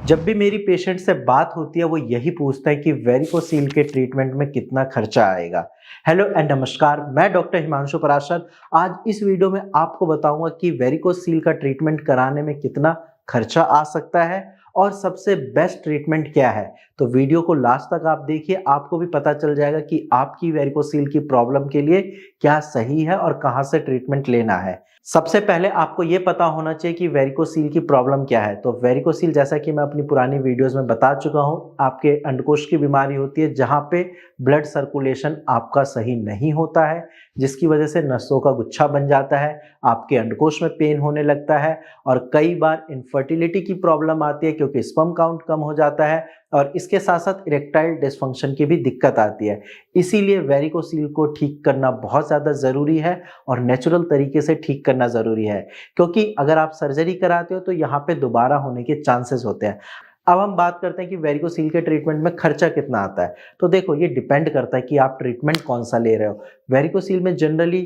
जब भी मेरी पेशेंट से बात होती है वो यही पूछता है कि वेरिकोसील के ट्रीटमेंट में कितना खर्चा आएगा। हेलो एंड नमस्कार, मैं डॉक्टर हिमांशु पराशर। आज इस वीडियो में आपको बताऊंगा कि वेरिकोसील का ट्रीटमेंट कराने में कितना खर्चा आ सकता है और सबसे बेस्ट ट्रीटमेंट क्या है। तो वीडियो को लास्ट तक आप देखिए, आपको भी पता चल जाएगा कि आपकी वेरिकोसील की प्रॉब्लम के लिए क्या सही है और कहां से ट्रीटमेंट लेना है। सबसे पहले आपको ये पता होना चाहिए कि वेरिकोसील की प्रॉब्लम क्या है। तो वेरिकोसील, जैसा कि मैं अपनी पुरानी वीडियोस में बता चुका हूँ, आपके अंडकोश की बीमारी होती है जहाँ पे ब्लड सर्कुलेशन आपका सही नहीं होता है, जिसकी वजह से नसों का गुच्छा बन जाता है, आपके अंडकोश में पेन होने लगता है और कई बार इनफर्टिलिटी की प्रॉब्लम आती है क्योंकि स्पर्म काउंट कम हो जाता है और इसके साथ साथ इरेक्टाइल डिसफंक्शन की भी दिक्कत आती है। इसीलिए वेरिकोसील को ठीक करना बहुत ज़्यादा ज़रूरी है और नेचुरल तरीके से ठीक करना ज़रूरी है, क्योंकि अगर आप सर्जरी कराते हो तो यहाँ पे दोबारा होने के चांसेस होते हैं। अब हम बात करते हैं कि वेरिकोसील के ट्रीटमेंट में खर्चा कितना आता है। तो देखो, ये डिपेंड करता है कि आप ट्रीटमेंट कौन सा ले रहे हो। वेरिकोसील में जनरली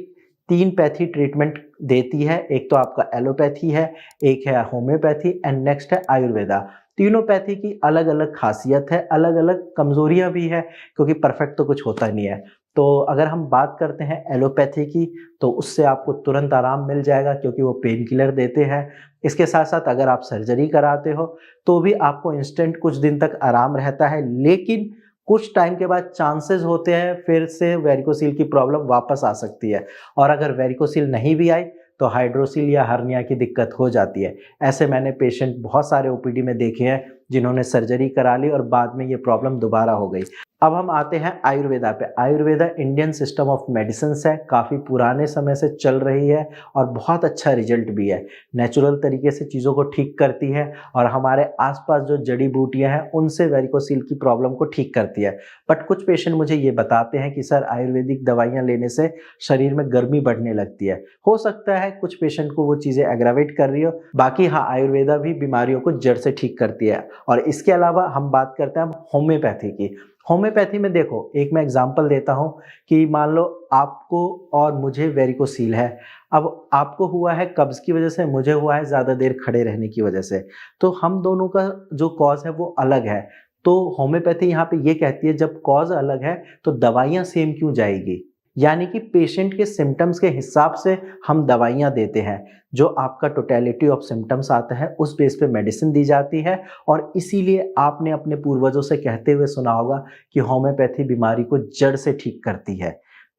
3 पैथी ट्रीटमेंट देती है। एक तो आपका एलोपैथी है, एक है होम्योपैथी एंड नेक्स्ट है आयुर्वेदा। तीनों पैथी की अलग अलग खासियत है, अलग अलग कमजोरियां भी है, क्योंकि परफेक्ट तो कुछ होता नहीं है। तो अगर हम बात करते हैं एलोपैथी की, तो उससे आपको तुरंत आराम मिल जाएगा क्योंकि वो पेन किलर देते हैं। इसके साथ साथ अगर आप सर्जरी कराते हो तो भी आपको इंस्टेंट कुछ दिन तक आराम रहता है, लेकिन कुछ टाइम के बाद चांसेस होते हैं फिर से वेरिकोसील की प्रॉब्लम वापस आ सकती है। और अगर वेरिकोसील नहीं भी आई तो हाइड्रोसील या हर्निया की दिक्कत हो जाती है। ऐसे मैंने पेशेंट बहुत सारे ओपीडी में देखे हैं जिन्होंने सर्जरी करा ली और बाद में ये प्रॉब्लम दोबारा हो गई। अब हम आते हैं आयुर्वेदा पे। Ayurveda Indian system of medicine है, काफ़ी पुराने समय से चल रही है और बहुत अच्छा रिजल्ट भी है। नेचुरल तरीके से चीज़ों को ठीक करती है और हमारे आसपास जो जड़ी बूटियां हैं उनसे वेरिकोसील की प्रॉब्लम को ठीक करती है। बट कुछ पेशेंट मुझे ये बताते हैं कि सर, आयुर्वेदिक दवाइयाँ लेने से शरीर में गर्मी बढ़ने लगती है। हो सकता है कुछ पेशेंट को वो चीज़ें एग्रावेट कर रही हो, बाकी हाँ, आयुर्वेदा भी बीमारियों को जड़ से ठीक करती है। और इसके अलावा हम बात करते हैं होम्योपैथी की। होम्योपैथी में देखो, एक मैं एग्जांपल देता हूँ कि मान लो आपको और मुझे वेरिकोसील है। अब आपको हुआ है कब्ज की वजह से, मुझे हुआ है ज़्यादा देर खड़े रहने की वजह से। तो हम दोनों का जो कॉज है वो अलग है। तो होम्योपैथी यहाँ पे ये कहती है जब कॉज अलग है तो दवाइयाँ सेम क्यों जाएगी। यानी कि पेशेंट के सिम्टम्स के हिसाब से हम दवाइयाँ देते हैं। जो आपका टोटलिटी ऑफ सिम्टम्स आता है उस बेस पे मेडिसिन दी जाती है। और इसीलिए आपने अपने पूर्वजों से कहते हुए सुना होगा कि होम्योपैथी बीमारी को जड़ से ठीक करती है।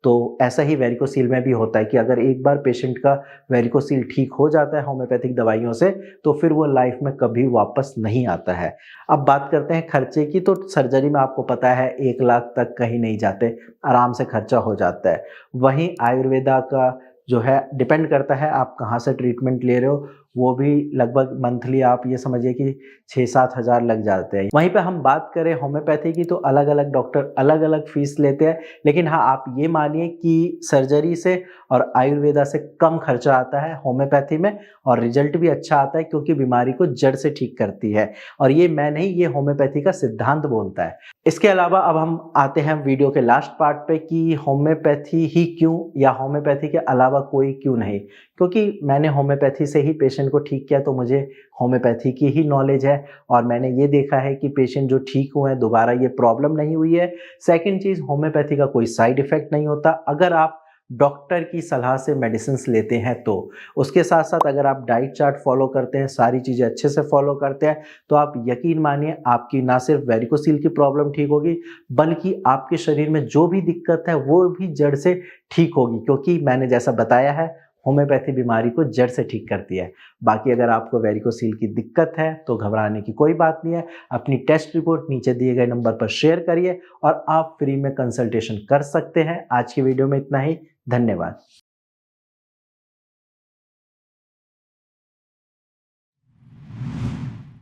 तो ऐसा ही वेरिकोसील में भी होता है कि अगर एक बार पेशेंट का वेरिकोसील ठीक हो जाता है होम्योपैथिक दवाइयों से, तो फिर वो लाइफ में कभी वापस नहीं आता है। अब बात करते हैं खर्चे की। तो सर्जरी में आपको पता है 1 लाख तक कहीं नहीं जाते, आराम से खर्चा हो जाता है। वहीं आयुर्वेदा का जो है डिपेंड करता है आप कहाँ से ट्रीटमेंट ले रहे हो, वो भी लगभग मंथली आप ये समझिए कि 6-7 हज़ार लग जाते हैं। वहीं पे हम बात करें होम्योपैथी की, तो अलग अलग डॉक्टर अलग अलग फीस लेते हैं, लेकिन हाँ, आप ये मानिए कि सर्जरी से और आयुर्वेदा से कम खर्चा आता है होम्योपैथी में और रिजल्ट भी अच्छा आता है क्योंकि बीमारी को जड़ से ठीक करती है। और ये मैं नहीं, ये होम्योपैथी का सिद्धांत बोलता है। इसके अलावा अब हम आते हैं वीडियो के लास्ट पार्ट पे कि होम्योपैथी ही क्यों, या होम्योपैथी के अलावा कोई क्यों नहीं। क्योंकि मैंने होम्योपैथी से ही पेशेंट को ठीक किया, तो मुझे होम्योपैथी की ही नॉलेज है और मैंने ये देखा है कि पेशेंट जो ठीक हुए हैं दोबारा ये प्रॉब्लम नहीं हुई है। सेकंड चीज़, होम्योपैथी का कोई साइड इफेक्ट नहीं होता अगर आप डॉक्टर की सलाह से मेडिसिन लेते हैं तो। उसके साथ साथ अगर आप डाइट चार्ट फॉलो करते हैं, सारी चीज़ें अच्छे से फॉलो करते हैं, तो आप यकीन मानिए आपकी ना सिर्फ वेरिकोसील की प्रॉब्लम ठीक होगी, बल्कि आपके शरीर में जो भी दिक्कत है वो भी जड़ से ठीक होगी, क्योंकि मैंने जैसा बताया है होम्योपैथी बीमारी को जड़ से ठीक करती है। बाकी अगर आपको वेरिकोसील की दिक्कत है तो घबराने की कोई बात नहीं है। अपनी टेस्ट रिपोर्ट नीचे दिए गए नंबर पर शेयर करिए और आप फ्री में कंसल्टेशन कर सकते हैं। आज की वीडियो में इतना ही। धन्यवाद।